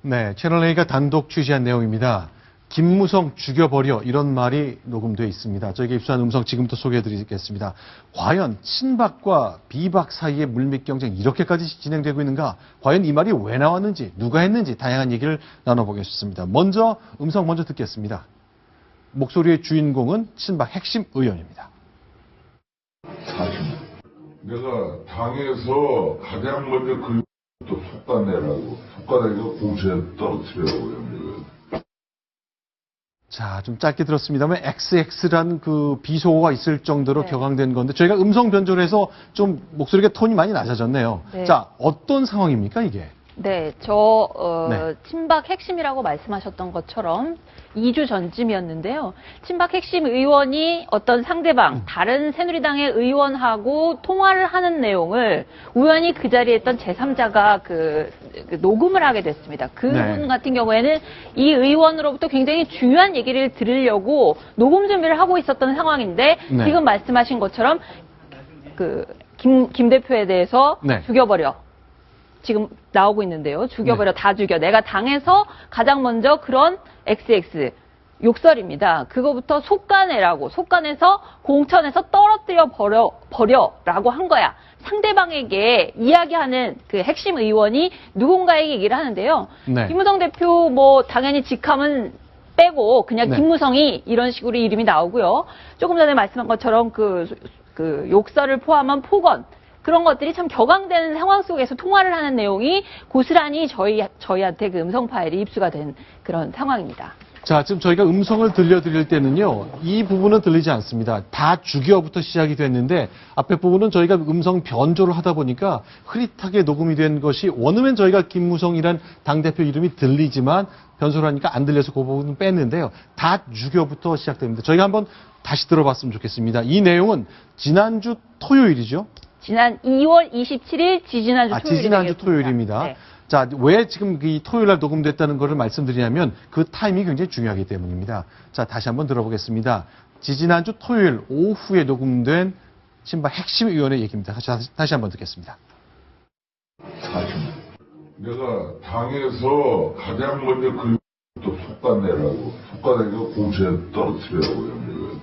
네, 채널A가 단독 취재한 내용입니다. 김무성 죽여버려 이런 말이 녹음되어 있습니다. 저에게 입수한 음성 지금부터 소개해드리겠습니다. 과연 친박과 비박 사이의 물밑 경쟁 이렇게까지 진행되고 있는가? 과연 이 말이 왜 나왔는지, 누가 했는지 다양한 얘기를 나눠보겠습니다. 먼저 음성 먼저 듣겠습니다. 목소리의 주인공은 친박 핵심 의원입니다. 사실 내가 당에서 가장 먼저 그 속단내라고 속단내가 공세에 떨어뜨리라고 합니다. 자, 좀 짧게 들었습니다만 XX란 그 비속어가 있을 정도로 격앙된 건데 저희가 음성 변조를 해서 좀 목소리가 톤이 많이 낮아졌네요. 네. 자, 어떤 상황입니까 이게? 네, 친박 핵심이라고 말씀하셨던 것처럼 2주 전쯤이었는데요. 친박 핵심 의원이 어떤 상대방, 다른 새누리당의 의원하고 통화를 하는 내용을 우연히 그 자리에 있던 제3자가 그 녹음을 하게 됐습니다. 그분 같은 경우에는 이 의원으로부터 굉장히 중요한 얘기를 들으려고 녹음 준비를 하고 있었던 상황인데 지금 말씀하신 것처럼 김 대표에 대해서 죽여버려. 지금 나오고 있는데요. 죽여버려, 다 죽여. 내가 당에서 가장 먼저 그런 XX 욕설입니다. 그거부터 속가내라고, 속가내서 공천에서 떨어뜨려 버려라고 한 거야. 상대방에게 이야기하는 그 핵심 의원이 누군가에게 얘기를 하는데요. 김무성 대표 뭐 당연히 직함은 빼고 그냥 김무성이 이런 식으로 이름이 나오고요. 조금 전에 말씀한 것처럼 그 욕설을 포함한 폭언. 그런 것들이 참 격앙되는 상황 속에서 통화를 하는 내용이 고스란히 저희한테 그 음성 파일이 입수가 된 그런 상황입니다. 자, 지금 저희가 음성을 들려드릴 때는요, 이 부분은 들리지 않습니다. 다 죽여부터 시작이 됐는데, 앞에 부분은 저희가 음성 변조를 하다 보니까 흐릿하게 녹음이 된 것이, 원으면 저희가 김무성이란 당대표 이름이 들리지만, 변소를 하니까 안 들려서 그 부분은 뺐는데요. 다 죽여부터 시작됩니다. 저희가 한번 다시 들어봤으면 좋겠습니다. 이 내용은 지난주 토요일이죠? 지난 2월 27일 지지난주 토요일입니다. 네. 자, 왜 지금 이 토요일 날 녹음됐다는 것을 말씀드리냐면 그 타이밍이 굉장히 중요하기 때문입니다. 자, 다시 한번 들어보겠습니다. 지지난주 토요일 오후에 녹음된 친박 핵심 의원의 얘기입니다. 다시 한번 듣겠습니다. 사실 내가 당에서 가장 먼저 그 속단내라고 속단내가 공세에 떨어뜨리라고 합니다.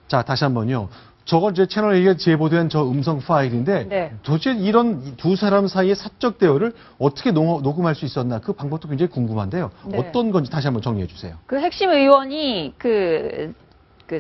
자, 다시 한번요. 저건 이제 채널A가 제보된 저 음성 파일인데 도대체 이런 두 사람 사이의 사적 대화를 어떻게 녹음할 수 있었나 그 방법도 굉장히 궁금한데요. 어떤 건지 다시 한번 정리해 주세요. 그 핵심 의원이 그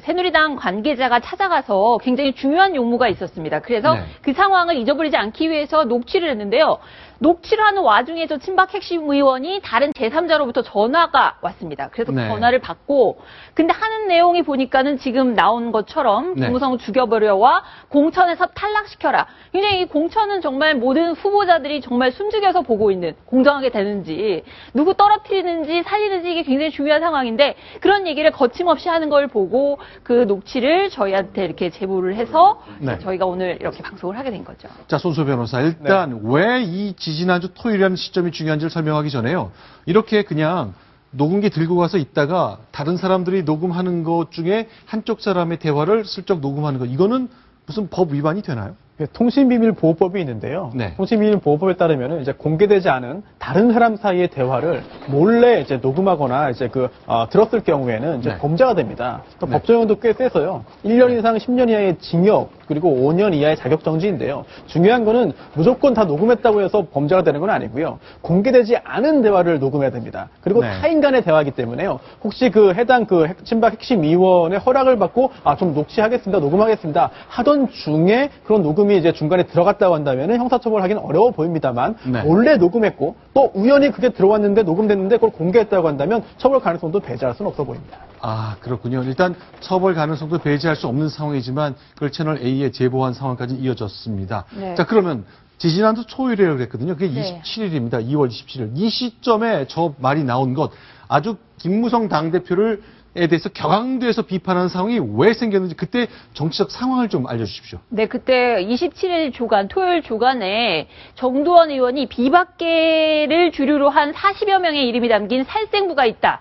새누리당 관계자가 찾아가서 굉장히 중요한 용무가 있었습니다. 그래서 그 상황을 잊어버리지 않기 위해서 녹취를 했는데요. 녹취를 하는 와중에 저 친박 핵심 의원이 다른 제3자로부터 전화가 왔습니다. 그래서 전화를 받고 근데 하는 내용이 보니까는 지금 나온 것처럼 김무성 죽여버려와 공천에서 탈락시켜라. 굉장히 이 공천은 정말 모든 후보자들이 정말 숨죽여서 보고 있는 공정하게 되는지 누구 떨어뜨리는지 살리는지 이게 굉장히 중요한 상황인데 그런 얘기를 거침없이 하는 걸 보고 그 녹취를 저희한테 이렇게 제보를 해서 저희가 오늘 이렇게 방송을 하게 된 거죠. 자, 손수 변호사. 일단 왜 이 지지난주 토요일이라는 시점이 중요한지를 설명하기 전에요. 이렇게 그냥 녹음기 들고 가서 있다가 다른 사람들이 녹음하는 것 중에 한쪽 사람의 대화를 슬쩍 녹음하는 것. 이거는 무슨 법 위반이 되나요? 통신비밀보호법이 있는데요. 통신비밀보호법에 따르면 이제 공개되지 않은 다른 사람 사이의 대화를 몰래 이제 녹음하거나 이제 들었을 경우에는 이제 범죄가 됩니다. 법정형도 꽤 세서요. 1년 이상 10년 이하의 징역 그리고 5년 이하의 자격정지인데요. 중요한 거는 무조건 다 녹음했다고 해서 범죄가 되는 건 아니고요. 공개되지 않은 대화를 녹음해야 됩니다. 그리고 타인 간의 대화이기 때문에요. 혹시 해당 친박 핵심 의원의 허락을 받고 좀 녹취하겠습니다, 녹음하겠습니다 하던 중에 그런 녹음이 이제 중간에 들어갔다고 한다면 형사처벌하기는 어려워 보입니다만 몰래 녹음했고 또 우연히 그게 들어왔는데 녹음됐는데 그걸 공개했다고 한다면 처벌 가능성도 배제할 수는 없어 보입니다. 아, 그렇군요. 일단 처벌 가능성도 배제할 수 없는 상황이지만 그걸 채널A에 제보한 상황까지 이어졌습니다. 자, 그러면 지지난주 토요일이라고 그랬거든요. 그게 27일입니다. 2월 27일. 이 시점에 저 말이 나온 것 아주 김무성 당대표를 에 대해서 격앙돼서 비판하는 상황이 왜 생겼는지 그때 정치적 상황을 좀 알려주십시오. 네, 그때 27일 조간, 토요일 조간에 정두원 의원이 비박계를 주류로 한 40여 명의 이름이 담긴 살생부가 있다.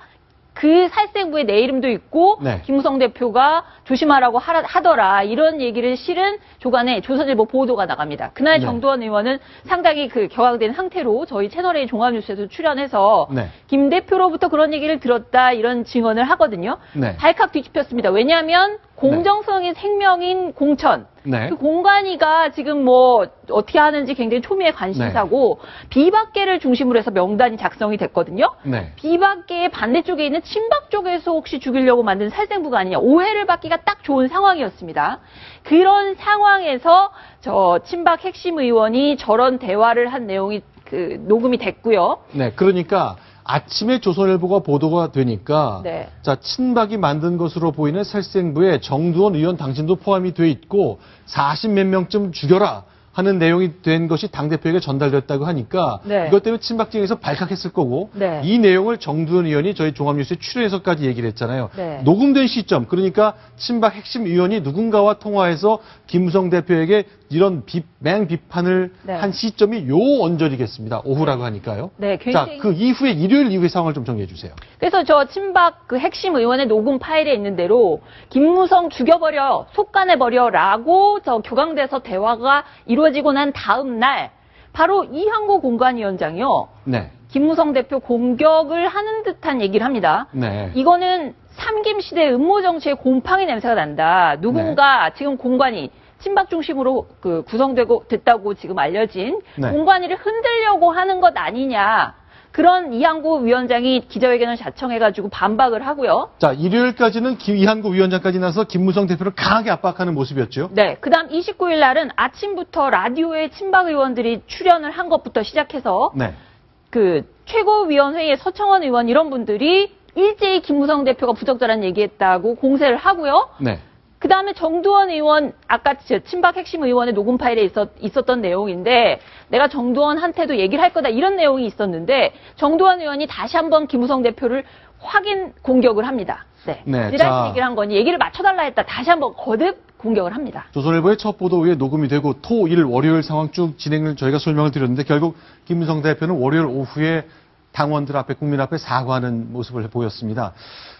그 살생부에 내 이름도 있고 네. 김무성 대표가 조심하라고 하더라 이런 얘기를 실은 조간에 조선일보 보도가 나갑니다. 그날 네. 정두원 의원은 상당히 그 격앙된 상태로 저희 채널A 종합뉴스에서 출연해서 네. 김 대표로부터 그런 얘기를 들었다 이런 증언을 하거든요. 네. 발칵 뒤집혔습니다. 왜냐하면 공정성이 생명인 공천 네. 그 공관위가 지금 뭐 어떻게 하는지 굉장히 초미의 관심사고 비박계를 중심으로 해서 명단이 작성이 됐거든요. 네. 비박계의 반대쪽에 있는 친박 쪽에서 혹시 죽이려고 만든 살생부가 아니냐 오해를 받기가 딱 좋은 상황이었습니다. 그런 상황에서 저 친박 핵심 의원이 저런 대화를 한 내용이 그 녹음이 됐고요. 네, 그러니까 아침에 조선일보가 보도가 되니까 네. 자 친박이 만든 것으로 보이는 살생부에 정두원 의원 당신도 포함이 돼 있고 40몇 명쯤 죽여라 하는 내용이 된 것이 당대표에게 전달됐다고 하니까 네. 이것 때문에 친박진에서 발칵했을 거고 네. 이 내용을 정두원 의원이 저희 종합뉴스에 출연해서까지 얘기를 했잖아요. 네. 녹음된 시점 그러니까 친박 핵심 의원이 누군가와 통화해서 김무성 대표에게 이런 맹비판을 네. 한 시점이 요 언저리겠습니다. 오후라고 하니까요. 네, 자, 굉장히- 그 이후에 일요일 이후의 상황을 좀 정리해 주세요. 그래서 저 친박 그 핵심 의원의 녹음 파일에 있는 대로 김무성 죽여버려, 속간해버려라고 저 격앙돼서 대화가 이루어지고 난 다음 날 바로 이항구 공관위원장이요. 네. 김무성 대표 공격을 하는 듯한 얘기를 합니다. 네. 이거는 삼김 시대 음모 정치의 곰팡이 냄새가 난다. 누군가 네. 지금 공관위 친박 중심으로 그 구성되고 됐다고 지금 알려진 네. 공관위를 흔들려고 하는 것 아니냐. 그런 이항구 위원장이 기자회견을 자청해가지고 반박을 하고요. 자, 일요일까지는 이한구 위원장까지 나서 김무성 대표를 강하게 압박하는 모습이었죠. 네, 그다음 29일 날은 아침부터 라디오에 친박 의원들이 출연을 한 것부터 시작해서 네. 그 최고위원회의 서청원 의원 이런 분들이 일제히 김무성 대표가 부적절한 얘기했다고 공세를 하고요. 네. 그 다음에 정두원 의원, 아까 친박 핵심 의원의 녹음 파일에 있었던 내용인데, 내가 정두원한테도 얘기를 할 거다, 이런 내용이 있었는데, 정두원 의원이 다시 한번 김무성 대표를 확인 공격을 합니다. 네. 네, 지랄 자. 얘기를 한 거니, 얘기를 맞춰달라 했다, 다시 한번 거듭 공격을 합니다. 조선일보의 첫 보도 후에 녹음이 되고 토, 일, 월요일 상황 쭉 진행을 저희가 설명을 드렸는데 결국 김무성 대표는 월요일 오후에 당원들 앞에 국민 앞에 사과하는 모습을 보였습니다.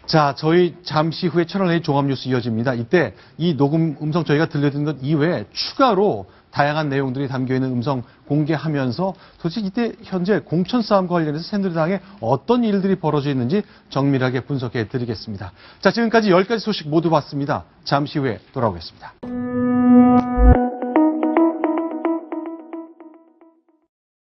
자, 저희 잠시 후에 채널A 종합뉴스 이어집니다. 이때 이 녹음 음성 저희가 들려드린 것 이외에 추가로 다양한 내용들이 담겨있는 음성 공개하면서 도대체 이때 현재 공천 싸움과 관련해서 새누리당에 어떤 일들이 벌어져 있는지 정밀하게 분석해 드리겠습니다. 자, 지금까지 10가지 소식 모두 봤습니다. 잠시 후에 돌아오겠습니다.